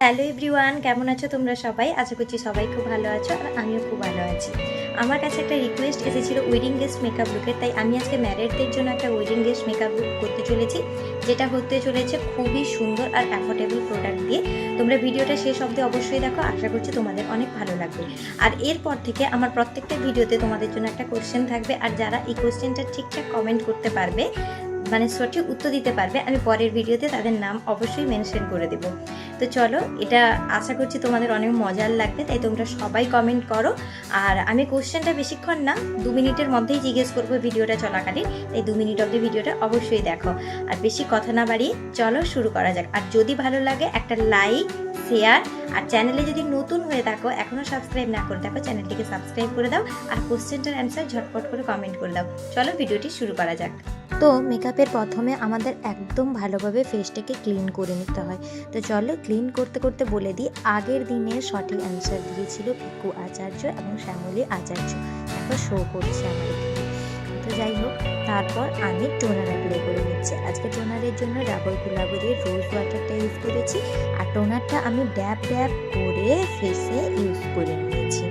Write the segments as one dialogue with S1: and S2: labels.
S1: Hello everyone, কেমন আছো তোমরা সবাই? আশা করছি সবাই খুব ভালো আছো আর আমিও খুব ভালো আছি। আমার কাছে একটা রিকোয়েস্ট এসেছিল ওয়েডিং গেস্ট মেকআপ লুকের, তাই আমি আজকে ম্যারেডদের জন্য একটা ওয়েডিং গেস্ট মেকআপ লুক করতে চলেছি, যেটা হতে চলেছে খুবই সুন্দর আর অ্যাফোর্ডেবল প্রোডাক্ট দিয়ে। তোমরা ভিডিওটা শেষ অবধি অবশ্যই দেখো, আশা করছি তোমাদের অনেক ভালো লাগবে। আর এরপর থেকে আমার প্রত্যেকটা ভিডিওতে তোমাদের জন্য একটা কোশ্চেন থাকবে, আর যারা এই কোশ্চেনটা ঠিকঠাক কমেন্ট করতে পারবে, মানে সঠিক উত্তর দিতে পারবে, আমি পরের ভিডিওতে তাদের নাম অবশ্যই মেনশন করে দেবো। তো চলো, এটা আশা করছি তোমাদের অনেক মজার লাগবে, তাই তোমরা সবাই কমেন্ট করো। আর আমি কোশ্চেনটা বেশিক্ষণ না, 2 মিনিটের মধ্যেই জিজ্ঞেস করবো ভিডিওটা চলাকালীন, তাই 2 মিনিট অবধি ভিডিওটা অবশ্যই দেখো। আর বেশি কথা না বাড়িয়ে চলো শুরু করা যাক। আর যদি ভালো লাগে একটা লাইক, শেয়ার, আর চ্যানেলে যদি নতুন হয়ে থাকো, এখনও সাবস্ক্রাইব না করে থাকো, চ্যানেলটিকে সাবস্ক্রাইব করে দাও। আর কোশ্চেনটার অ্যান্সার ঝটপট করে কমেন্ট করে দাও। চলো ভিডিওটি শুরু করা যাক। তো মেকআপের প্রথমে আমাদের একদম ভালোভাবে ফেসটাকে ক্লিন করে নিতে হয়। তো চলো ক্লিন করতে করতে বলে দিই, আগের দিনের সঠিক অ্যান্সার দিয়েছিল পিকু আচার্য এবং শ্যামলী আচার্য। এখন শো করছে আমার এখানে। তো যাই হোক, তারপর আমি টোনার অ্যাপ্লাই করে নিচ্ছি। আজকে টোনারের জন্য ডাবল গুলাবরির রোজ ওয়াটারটা ইউজ করেছি, আর টোনারটা আমি ড্যাব ড্যাব করে ফেসে ইউজ করে নিয়েছি,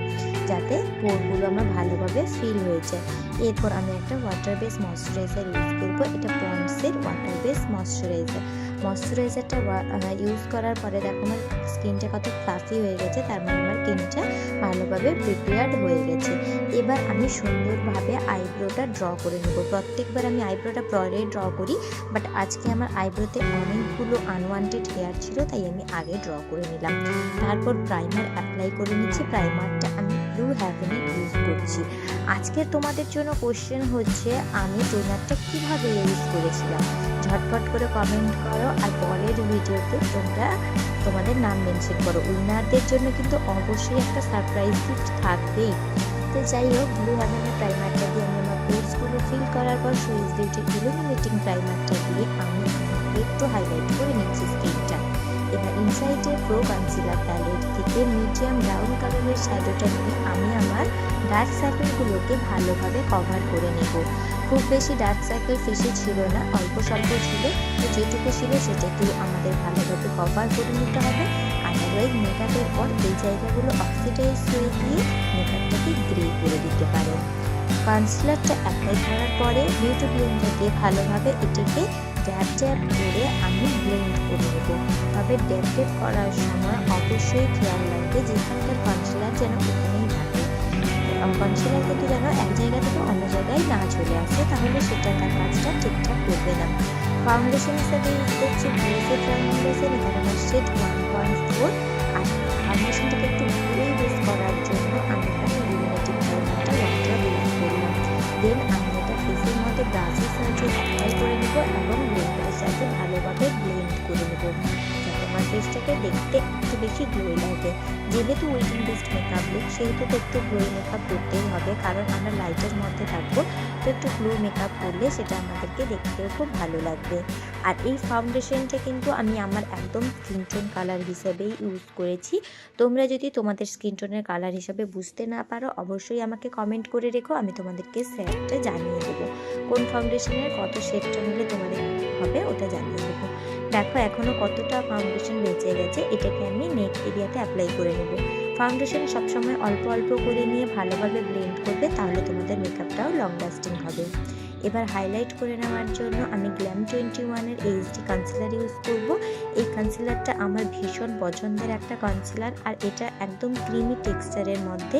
S1: যাতে পোরগুলো আমার ভালোভাবে ফিল হয়ে যায়। এরপর আমি একটা ওয়াটার বেস ময়শ্চারাইজার ইউজ করবো। এটা পন্ডসের ওয়াটার বেস ময়শ্চারাইজারটা ইউজ করার পরে দেখো আমার স্কিনটা কত ফ্লাফি হয়ে গেছে, তার মানে আমার স্কিনটা ভালোভাবে প্রিপেয়ার্ড হয়ে গেছে। এবার আমি সুন্দরভাবে আইব্রোটা ড্র করে নেব। প্রত্যেকবার আমি আইব্রোটা পরে ড্র করি, বাট আজকে আমার আইব্রোতে অনেকগুলো আনওয়ান্টেড হেয়ার ছিল, তাই আমি আগে ড্র করে নিলাম। তারপর প্রাইমার অ্যাপ্লাই করে নিচ্ছি। প্রাইমারটা আমি ব্লু হ্যাভেনের ইউজ করছি। আজকে তোমাদের জন্য কোশ্চেন হচ্ছে, আমি টোনারটা কিভাবে ইউজ করেছিলাম। ঝটপট করে কমেন্ট করো, আর পরের ভিডিওতে তোমরা তোমাদের নাম মেনশন করো। উইনারদের জন্য কিন্তু অবশ্যই একটা সারপ্রাইজ গিফট থাকবেই। তো যাই হোক, ব্লু হ্যাভেনের প্রাইমারটা দিয়ে আমি আমার পোর্সগুলো ফিল করার পর সুইস বিউটির ইলুমিনেটিং প্রাইমারটা দিয়ে আমি একটু হাইলাইট করে নিচ্ছি স্কিনটা। এবার ইনসাইডের প্রো কনসিলার প্যালেট থেকে মিডিয়াম ব্রাউন কালারের শ্যাডোটা নিয়ে আমি আমার ডার্ক সার্কেলগুলোকে ভালোভাবে কভার করে নেব। খুব বেশি ডার্ক সার্কেল ফেসে ছিল না, অল্প স্বল্প ছিল। তো যেটুকু ছিল সেটাকে আমাদের ভালোভাবে কভার করে নিতে হবে। আদারওয়াইজ মেকআপের পর এই জায়গাগুলো অক্সিডাইজ হয়ে গিয়ে মেকআপটাকে গ্রে করে দিতে পারে। কনসিলারটা অ্যাপ্লাই করার পরে বিউটি ব্লেন্ডার দিয়ে ভালোভাবে এটিকে ড্যাব ড্যাব করে আমি ব্লেন্ড করে নেব। তবে ড্যাব ড্যাব করার সময় অবশ্যই খেয়াল রাখবে যেখানকার কনসিলার যেন ওখানেই থাকে। কনসিলার কিন্তু যেন এক জায়গা থেকে অন্য জায়গায় না চলে আসে, তাহলে সেটা তার কাজটা ঠিকঠাক করবে না। ফাউন্ডেশন হিসাবে ইউজ করছি ব্লেসের ফাউন্ডেশন, এখানে আমার শেড 1.4। আর ফাউন্ডেশনটাকে একটু ঘুরেই বেস করার জন্য আমি এখানে ইলুমিনেটিং প্রাইমারটা রংটা ইউজ করলাম। দেন আমি এটা ফেসের মধ্যে ব্রাশের সাহায্যে অ্যাপ্লাই করে নেব এবং ব্লেন্ডারের সাথে ভালোভাবে ব্লেন্ড করে নেব, যাতে আমার ফেসটাকে দেখতে একটু বেশি গ্লোই লাগে। যেহেতু ওয়েডিং বেস্ট মেকআপ লুক, সেহেতু তো একটু গ্লোই মেকআপ করতেই হবে, কারণ আমরা লাইটের মধ্যে থাকবো। তো একটু গ্লো মেকআপ করলে সেটা আমাদেরকে দেখতেও খুব ভালো লাগবে। আর এই ফাউন্ডেশনটা কিন্তু আমি আমার একদম স্কিন টোন কালার হিসেবেই ইউজ করেছি। তোমরা যদি তোমাদের স্কিন টোনের কালার হিসাবে বুঝতে না পারো, অবশ্যই আমাকে কমেন্ট করে রেখো, আমি তোমাদেরকে শেডটা জানিয়ে দেবো। কোন ফাউন্ডেশনের কত শেডটা নিলে তোমাদের হবে ওটা জানিয়ে দেবো। দেখো এখনও কতটা ফাউন্ডেশন বেঁচে গেছে, এটাকে আমি নেক এরিয়াতে অ্যাপ্লাই করে নেব। ফাউন্ডেশন সবসময় অল্প অল্প করে নিয়ে ভালোভাবে ব্লেন্ড করবে, তাহলে তোমাদের মেকআপটাও লং লাস্টিং হবে। এবার হাইলাইট করে নেওয়ার জন্য আমি গ্ল্যাম 21-এর এইচডি কনসিলার ইউজ করব। এই কনসিলারটা আমার ভীষণ পছন্দের একটা কনসিলার, আর এটা একদম ক্রিমি টেক্সচারের মধ্যে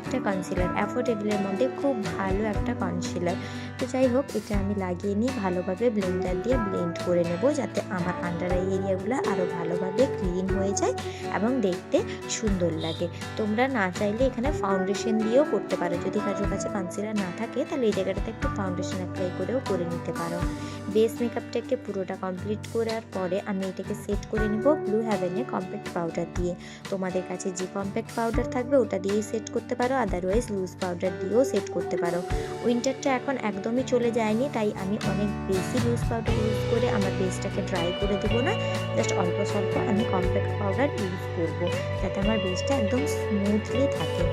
S1: একটা কনসিলার, অ্যাফোর্ডেবলের মধ্যে খুব ভালো একটা কনসিলার। তো যাই হোক, এটা আমি লাগিয়ে নিয়ে ভালোভাবে ব্লেন্ডার দিয়ে ব্লেন্ড করে নেব, যাতে আমার আন্ডার আই এরিয়াগুলো আরও ভালোভাবে ক্লিন হয়ে যায় এবং দেখতে সুন্দর লাগে। তোমরা না চাইলে এখানে ফাউন্ডেশন দিয়েও করতে পারো, যদি কারোর কাছে কনসিলার না থাকে তাহলে এই জায়গাটাতে একটু ফাউন্ডেশন অ্যাপ্লাই করেও করে নিতে পারো। বেস মেকআপটাকে পুরোটা কমপ্লিট করার পরে আমি এটাকে সেট করে নিব ব্লু হ্যাভেনের কম্প্যাক্ট পাউডার দিয়ে। তোমাদের কাছে যে কম্প্যাক্ট পাউডার থাকবে ওটা দিয়েই সেট করতে পারো, আদারওয়াইজ লুজ পাউডার দিয়েও সেট করতে পারো। উইন্টারটা এখন একদমই চলে যায়নি, তাই আমি অনেক বেশি লুজ পাউডার ইউজ করে আমার বেসটাকে ড্রাই করে দেবো না, জাস্ট অল্প স্বল্প আমি কম্প্যাক্ট পাউডার ইউজ করব, যাতে আমার বেসটা একদম স্মুথলি থাকে।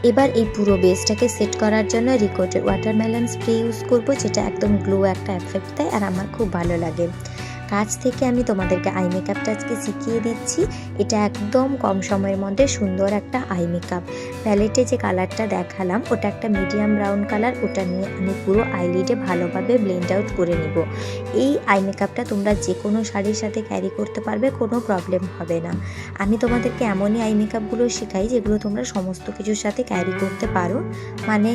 S1: এবার এই পুরো বেসটাকে সেট করার জন্য রিকোটের ওয়াটারমেলন স্প্রে ইউজ করব, যেটা একদম গ্লো একটা এফেক্ট দেয় আর আমার খুব ভালো লাগে। কাছ থেকে আমি তোমাদেরকে আই মেকআপটা আজকে শিখিয়ে দিচ্ছি। এটা একদম কম সময়ের মধ্যে সুন্দর একটা আই মেকআপ। প্যালেটে যে কালারটা দেখালাম ওটা একটা মিডিয়াম ব্রাউন কালার, ওটা নিয়ে আমি পুরো আইলিডে ভালোভাবে ব্লেন্ড আউট করে নিব। এই আই মেকআপটা তোমরা যে কোনো শাড়ির সাথে ক্যারি করতে পারবে, কোনো প্রবলেম হবে না। আমি তোমাদেরকে এমনই আই মেকআপগুলো শেখাই যেগুলো তোমরা সমস্ত কিছুর সাথে ক্যারি করতে পারো, মানে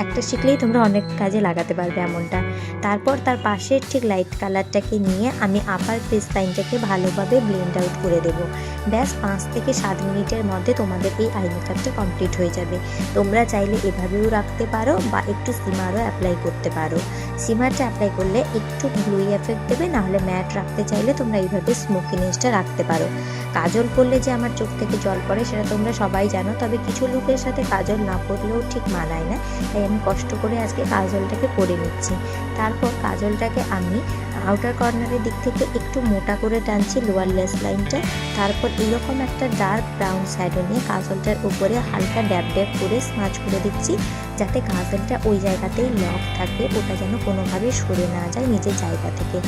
S1: একটা শিখলেই তোমরা অনেক কাজে লাগাতে পারবে এমনটা। তারপর তার পাশের ঠিক লাইট কালারটাকে নিয়ে আমি আপার ফেস লাইনটাকে ভালোভাবে ব্লেন্ড আউট করে দেবো। ব্যাস 5 থেকে 7 মিনিটের মধ্যে তোমাদের এই আই মেকআপটা কমপ্লিট হয়ে যাবে। তোমরা চাইলে এভাবেও রাখতে পারো বা একটু সিমারও অ্যাপ্লাই করতে পারো। সিমারটা অ্যাপ্লাই করলে একটু গ্লুই এফেক্ট দেবে, নাহলে ম্যাট রাখতে চাইলে তোমরা এইভাবে স্মোকিনেসটা রাখতে পারো। কাজল করলে যে আমার চোখ থেকে জল পড়ে সেটা তোমরা সবাই জানো, তবে কিছু লোকের সাথে কাজল না পড়লেও ঠিক মানায় না, তাই আমি কষ্ট করে আজকে কাজলটাকে পরে নিচ্ছি। তারপর কাজলটাকে আমি আউটার কর্নারের দিক থেকে একটু মোটা করে টানছি লোয়ার লেস লাইনটা। তারপর এরকম একটা ডার্ক ব্রাউন শ্যাডো নিয়ে কাজলটার উপরে হালকা ড্যাব ড্যাব করে স্মাচ করে দিচ্ছি, যাতে কাজলটা ওই জায়গাতেই লক থাকে, ওটা যেন কোনোভাবে সরে না যায় নিজের জায়গা থেকে।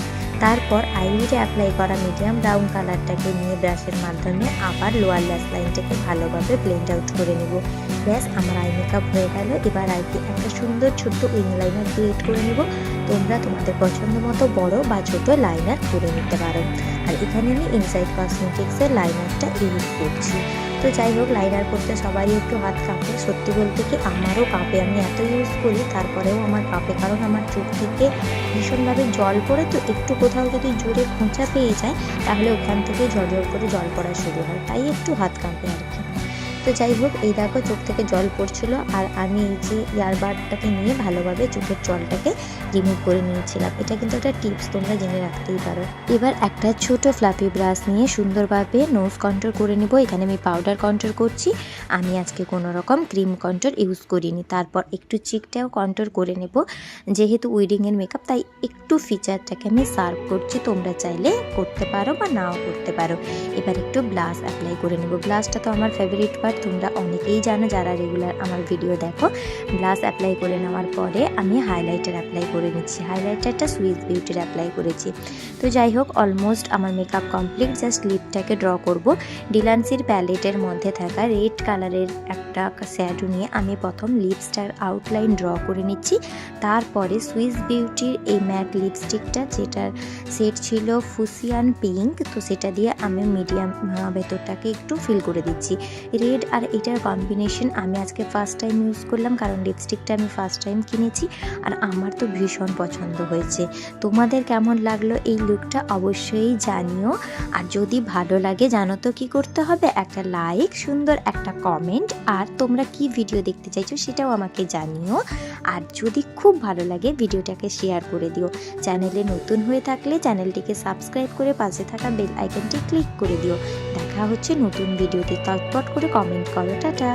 S1: তারপর আইলিডে অ্যাপ্লাই করা মিডিয়াম ব্রাউন কালারটাকে নিয়ে ব্রাশের মাধ্যমে আবার লোয়ার ল্যাশ লাইনটাকে ভালোভাবে ব্লেন্ড আউট করে নেব। ব্যাস আমার আই মেকআপ হয়ে গেল। এবার একটা সুন্দর ছোট্ট উইং লাইনার ক্রিয়েট করে নেব। তোমরা তোমাদের পছন্দ মতো বড় বা ছোট লাইনার করে নিতে পারো। আর এখানে আমি ইনসাইড কসমেটিক্সের লাইনারটা ইউজ করছি। তো যাই হোক, লাইনার করতে সবারই একটু হাত কাঁপে, সত্যি বলতে কি আমারও কাঁপে। আমি এত ইউজ করি তারপরেও আমার কাঁপে, কারণ আমার চোখ থেকে ভীষণভাবে জল পড়ে। তো একটু কোথাও যদি জোরে খোঁচা পেয়ে যায় তাহলে ওখান থেকে ঝরঝর করে জল পড়া শুরু হয়, তাই একটু হাত কাঁপে আর কি। তো যাই হোক, এই দেখো চোখ থেকে জল পড়ছিল আর আমি এই যে ইয়ারবাডটাকে নিয়ে ভালোভাবে চোখের জলটাকে রিমুভ করে নিয়েছিলাম। এটা কিন্তু একটা টিপস, তোমরা জেনে রাখতেই পারো। এবার একটা ছোট ফ্লাফি ব্রাশ নিয়ে সুন্দরভাবে নোজ কন্ট্রোল করে নেব। এখানে আমি পাউডার কন্ট্রোল করছি, আমি আজকে কোনো রকম ক্রিম কন্ট্রোল ইউজ করিনি। তারপর একটু চিকটাও কন্ট্রোল করে নেব, যেহেতু উইডিংয়ের মেকআপ তাই একটু ফিচারটাকে আমি সার্ভ করছি। তোমরা চাইলে করতে পারো বা নাও করতে পারো। এবার একটু ব্লাশ অ্যাপ্লাই করে নেব। ব্লাশটা তো আমার ফেভারিট পার্ট, তোমরা অনেকেই জানো যারা রেগুলার আমার ভিডিও দেখো। ব্লাশ অ্যাপ্লাই করে নেওয়ার পরে আমি হাইলাইটার অ্যাপ্লাই করে নিচ্ছি। হাইলাইটারটা সুইস বিউটির অ্যাপ্লাই করেছি। তো যাই হোক, অলমোস্ট আমার মেকআপ কমপ্লিট। জাস্ট লিপটাকে ড্র করব। ডিলান্সির প্যালেটের মধ্যে থাকা রেড কালারের একটা শ্যাডো নিয়ে আমি প্রথম লিপসটার আউটলাইন ড্র করে নিচ্ছি। তারপরে সুইস বিউটির এই ম্যাট লিপস্টিকটা, যেটার সেট ছিল ফুসিয়ান পিঙ্ক, তো সেটা দিয়ে আমি মিডিয়াম ভেতরটাকে একটু ফিল করে দিচ্ছি। রেড আর এটার কম্বিনেশন আমি আজকে ফার্স্ট টাইম ইউজ করলাম, কারণ লিপস্টিকটা আমি ফার্স্ট টাইম কিনেছি আর আমার তো ভীষণ পছন্দ হয়েছে। তোমাদের কেমন লাগলো এই লুকটা অবশ্যই জানিও। আর যদি ভালো লাগে জানো তো কি করতে হবে, একটা লাইক, সুন্দর একটা কমেন্ট, আর তোমরা কি ভিডিও দেখতে চাইছো সেটাও আমাকে জানিও। আর যদি খুব ভালো লাগে ভিডিওটাকে শেয়ার করে দিও। চ্যানেলে নতুন হয়ে থাকলে চ্যানেলটিকে সাবস্ক্রাইব করে পাশে থাকা বেল আইকনটি ক্লিক করে দিও। দেখা হচ্ছে নতুন ভিডিওতে। তৎপর করে কমেন্ট করো। টাটা।